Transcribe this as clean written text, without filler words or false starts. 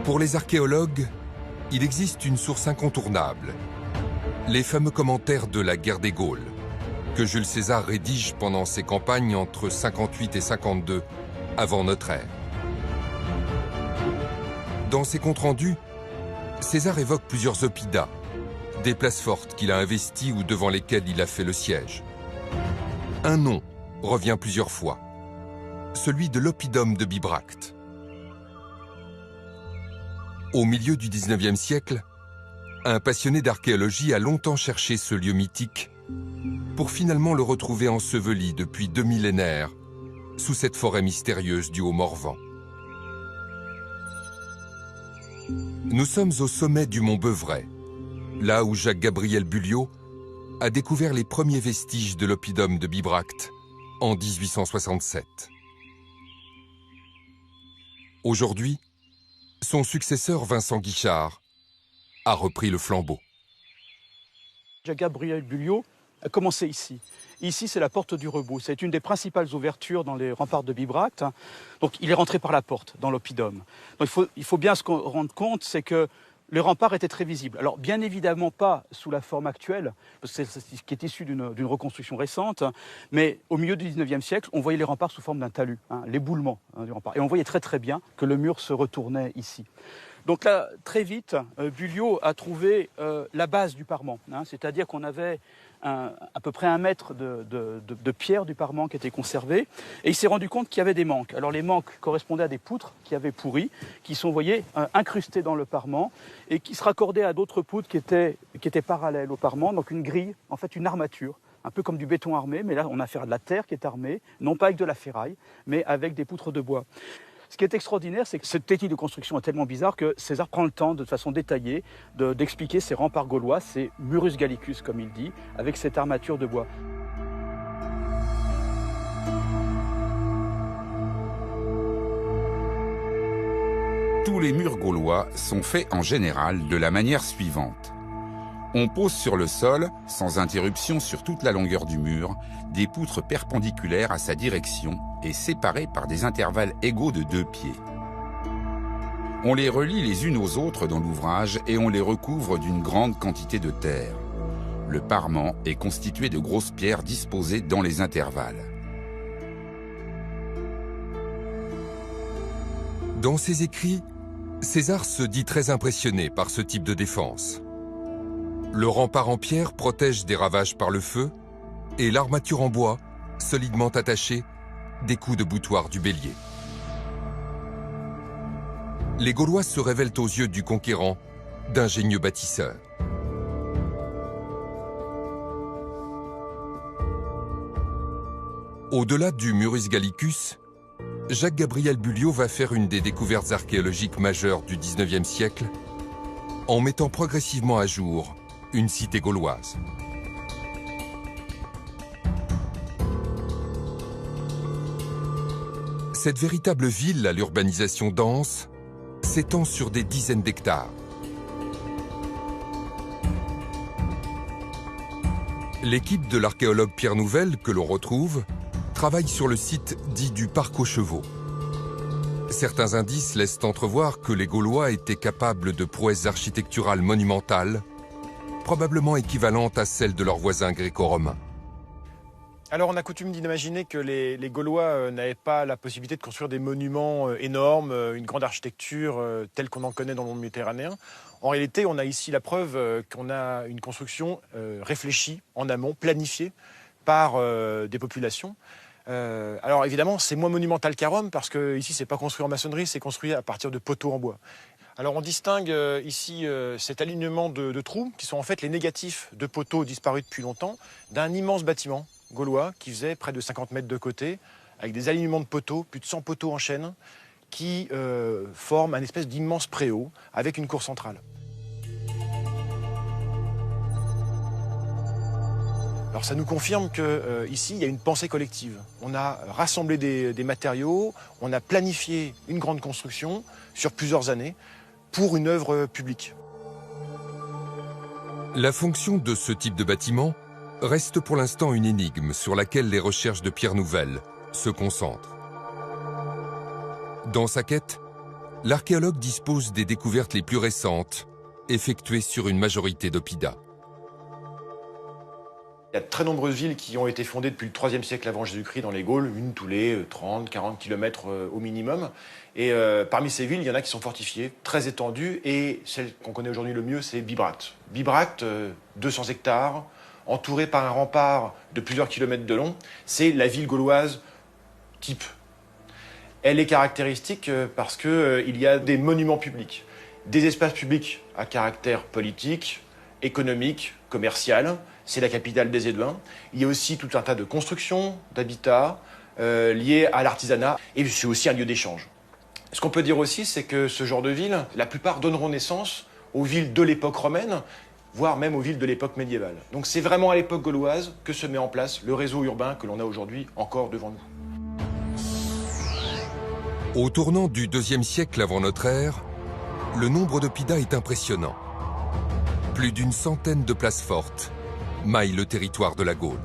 Pour les archéologues, il existe une source incontournable, les fameux commentaires de la guerre des Gaules, que Jules César rédige pendant ses campagnes entre 58 et 52 avant notre ère. Dans ses comptes rendus, César évoque plusieurs oppida, des places fortes qu'il a investies ou devant lesquelles il a fait le siège. Un nom revient plusieurs fois, celui de l'oppidum de Bibracte. Au milieu du XIXe siècle, un passionné d'archéologie a longtemps cherché ce lieu mythique pour finalement le retrouver enseveli depuis 2 millénaires sous cette forêt mystérieuse du Haut-Morvan. Nous sommes au sommet du mont Beuvray, là où Jacques-Gabriel Bulliot a découvert les premiers vestiges de l'oppidum de Bibracte en 1867. Aujourd'hui, son successeur Vincent Guichard a repris le flambeau. Jacques-Gabriel Bulliot a commencé ici. Ici, c'est la porte du Rebou. C'est une des principales ouvertures dans les remparts de Bibracte. Donc, il est rentré par la porte, dans l'oppidum. Donc, il faut bien se rendre compte, c'est que les remparts étaient très visibles. Alors, bien évidemment pas sous la forme actuelle, parce que c'est ce qui est issu d'une reconstruction récente, mais au milieu du XIXe siècle, on voyait les remparts sous forme d'un talus, l'éboulement du rempart. Et on voyait très très bien que le mur se retournait ici. Donc là, très vite, Bulliot a trouvé la base du parement, c'est-à-dire qu'on avait à peu près 1 mètre de pierre du parement qui était conservé, et il s'est rendu compte qu'il y avait des manques. Alors les manques correspondaient à des poutres qui avaient pourri, qui sont, vous voyez, incrustées dans le parement, et qui se raccordaient à d'autres poutres qui étaient parallèles au parement, donc une grille, en fait une armature, un peu comme du béton armé, mais là on a affaire à de la terre qui est armée, non pas avec de la ferraille, mais avec des poutres de bois. Ce qui est extraordinaire, c'est que cette technique de construction est tellement bizarre que César prend le temps, de façon détaillée, d'expliquer ces remparts gaulois, ces Murus Gallicus, comme il dit, avec cette armature de bois. Tous les murs gaulois sont faits en général de la manière suivante. On pose sur le sol, sans interruption sur toute la longueur du mur, des poutres perpendiculaires à sa direction et séparées par des intervalles égaux de 2 pieds. On les relie les unes aux autres dans l'ouvrage et on les recouvre d'une grande quantité de terre. Le parement est constitué de grosses pierres disposées dans les intervalles. Dans ses écrits, César se dit très impressionné par ce type de défense. Le rempart en pierre protège des ravages par le feu et l'armature en bois, solidement attachée, des coups de boutoir du bélier. Les Gaulois se révèlent aux yeux du conquérant d'ingénieux bâtisseurs. Au-delà du Murus Gallicus, Jacques-Gabriel Bulliot va faire une des découvertes archéologiques majeures du XIXe siècle en mettant progressivement à jour une cité gauloise. Cette véritable ville à l'urbanisation dense s'étend sur des dizaines d'hectares. L'équipe de l'archéologue Pierre Nouvel, que l'on retrouve, travaille sur le site dit du Parc aux Chevaux. Certains indices laissent entrevoir que les Gaulois étaient capables de prouesses architecturales monumentales, probablement équivalentes à celles de leurs voisins gréco-romains. Alors on a coutume d'imaginer que les Gaulois n'avaient pas la possibilité de construire des monuments énormes, une grande architecture telle qu'on en connaît dans le monde méditerranéen. En réalité, on a ici la preuve qu'on a une construction réfléchie, en amont, planifiée par des populations. Alors évidemment, c'est moins monumental qu'à Rome parce que ici, c'est pas construit en maçonnerie, c'est construit à partir de poteaux en bois. Alors on distingue ici cet alignement de trous qui sont en fait les négatifs de poteaux disparus depuis longtemps d'un immense bâtiment gaulois qui faisait près de 50 mètres de côté avec des alignements de poteaux, plus de 100 poteaux en chaîne qui forment un espèce d'immense préau avec une cour centrale. Alors ça nous confirme qu'ici, il y a une pensée collective. On a rassemblé des matériaux, on a planifié une grande construction sur plusieurs années pour une œuvre publique. La fonction de ce type de bâtiment reste pour l'instant une énigme sur laquelle les recherches de Pierre Nouvel se concentrent. Dans sa quête, l'archéologue dispose des découvertes les plus récentes, effectuées sur une majorité d'oppida. Il y a de très nombreuses villes qui ont été fondées depuis le 3e siècle avant Jésus-Christ dans les Gaules, une tous les 30-40 km au minimum. Et parmi ces villes, il y en a qui sont fortifiées, très étendues, et celle qu'on connaît aujourd'hui le mieux, c'est Bibracte. Bibracte, 200 hectares, entourée par un rempart de plusieurs kilomètres de long, c'est la ville gauloise type. Elle est caractéristique parce qu'il y a des monuments publics, des espaces publics à caractère politique, économique, commercial. C'est la capitale des Éduins. Il y a aussi tout un tas de constructions, d'habitats liés à l'artisanat, et c'est aussi un lieu d'échange. Ce qu'on peut dire aussi, c'est que ce genre de villes, la plupart donneront naissance aux villes de l'époque romaine, voire même aux villes de l'époque médiévale. Donc c'est vraiment à l'époque gauloise que se met en place le réseau urbain que l'on a aujourd'hui encore devant nous. Au tournant du IIe siècle avant notre ère, le nombre d'oppida est impressionnant. Plus d'une centaine de places fortes maillent le territoire de la Gaule.